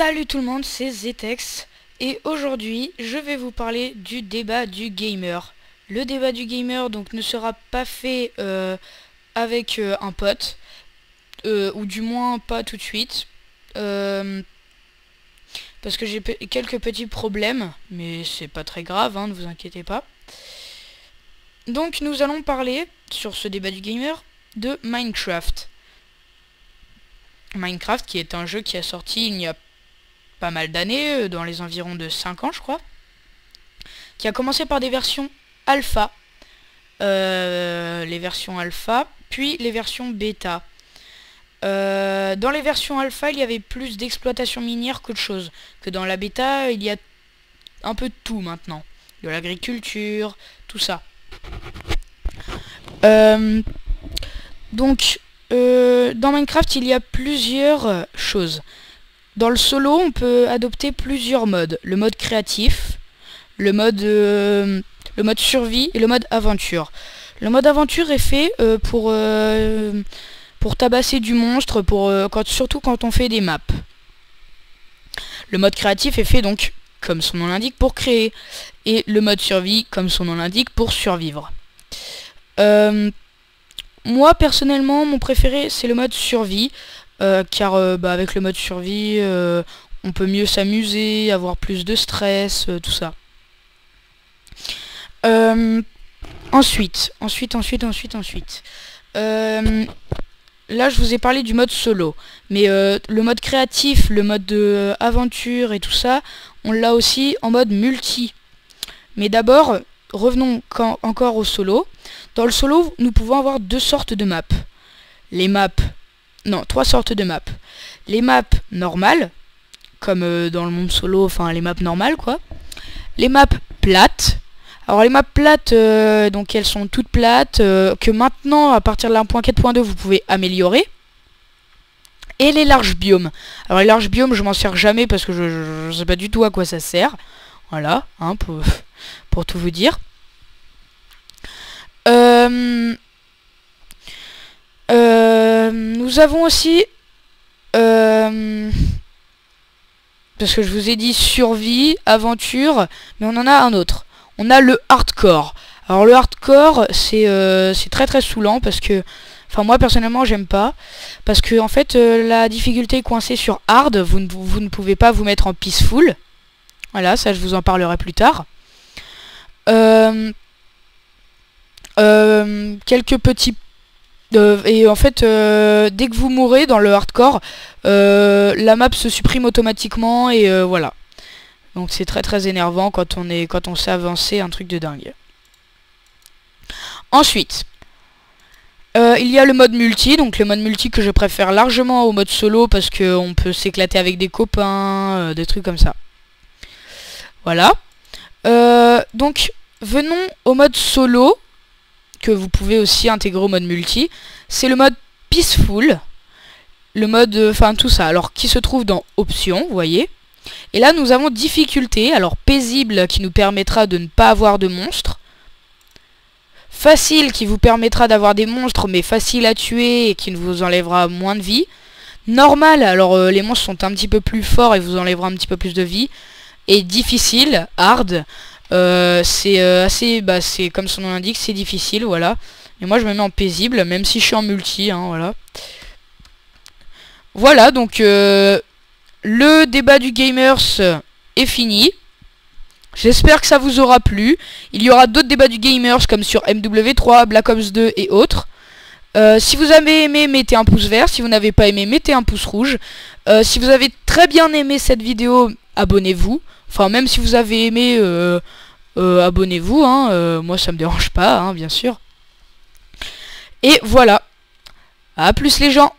Salut tout le monde, c'est Zetex et aujourd'hui je vais vous parler du débat du gamer. Le débat du gamer donc ne sera pas fait avec un pote, ou du moins pas tout de suite, parce que j'ai quelques petits problèmes, mais c'est pas très grave, hein, ne vous inquiétez pas. Donc nous allons parler sur ce débat du gamer de Minecraft. Minecraft qui est un jeu qui a sorti il y a pas mal d'années, dans les environs de 5 ans je crois, qui a commencé par des versions alpha, les versions alpha, puis les versions bêta. Dans les versions alpha il y avait plus d'exploitation minière qu'autre chose, que dans la bêta il y a un peu de tout maintenant, de l'agriculture, tout ça. Donc dans Minecraft il y a plusieurs choses. Dans le solo, on peut adopter plusieurs modes. Le mode créatif, le mode survie et le mode aventure. Le mode aventure est fait pour tabasser du monstre, surtout quand on fait des maps. Le mode créatif est fait donc, comme son nom l'indique, pour créer. Et le mode survie, comme son nom l'indique, pour survivre. Moi, personnellement, mon préféré, c'est le mode survie. Car avec le mode survie, on peut mieux s'amuser, avoir plus de stress, tout ça. Ensuite. Là, je vous ai parlé du mode solo. Mais le mode créatif, le mode aventure et tout ça, on l'a aussi en mode multi. Mais d'abord, revenons encore au solo. Dans le solo, nous pouvons avoir deux sortes de maps. Les maps... Non, trois sortes de maps. Les maps normales, comme dans le monde solo, enfin les maps normales quoi. Les maps plates. Alors les maps plates, donc elles sont toutes plates, que maintenant, à partir de 1.4.2, vous pouvez améliorer. Et les larges biomes. Alors les larges biomes, je m'en sers jamais parce que je sais pas du tout à quoi ça sert. Voilà, hein, pour tout vous dire. Nous avons aussi, parce que je vous ai dit survie, aventure, mais on en a un autre. On a le hardcore. Alors le hardcore, c'est très très saoulant parce que, enfin moi personnellement j'aime pas, parce que en fait la difficulté est coincée sur hard, vous ne pouvez pas vous mettre en peaceful. Voilà, ça je vous en parlerai plus tard. Quelques petits... et en fait, dès que vous mourrez dans le hardcore, la map se supprime automatiquement et voilà. Donc c'est très très énervant quand on sait avancer, un truc de dingue. Ensuite, il y a le mode multi, donc le mode multi que je préfère largement au mode solo parce qu'on peut s'éclater avec des copains, des trucs comme ça. Voilà. Donc venons au mode solo, que vous pouvez aussi intégrer au mode multi. C'est le mode peaceful, le mode, enfin tout ça, alors qui se trouve dans options, vous voyez. Et là nous avons difficulté, alors paisible qui nous permettra de ne pas avoir de monstres, facile qui vous permettra d'avoir des monstres mais facile à tuer et qui vous enlèvera moins de vie, normal, alors les monstres sont un petit peu plus forts et vous enlèvera un petit peu plus de vie, et difficile, hard, c'est comme son nom l'indique, c'est difficile, voilà. Et moi je me mets en paisible, même si je suis en multi, hein, voilà. Voilà, donc le débat du gamers est fini. J'espère que ça vous aura plu. Il y aura d'autres débats du gamers comme sur MW3, Black Ops 2 et autres. Si vous avez aimé, mettez un pouce vert. Si vous n'avez pas aimé, mettez un pouce rouge. Si vous avez très bien aimé cette vidéo, abonnez-vous. Enfin, même si vous avez aimé, abonnez-vous, hein, moi ça me dérange pas, hein, bien sûr. Et voilà. À plus les gens.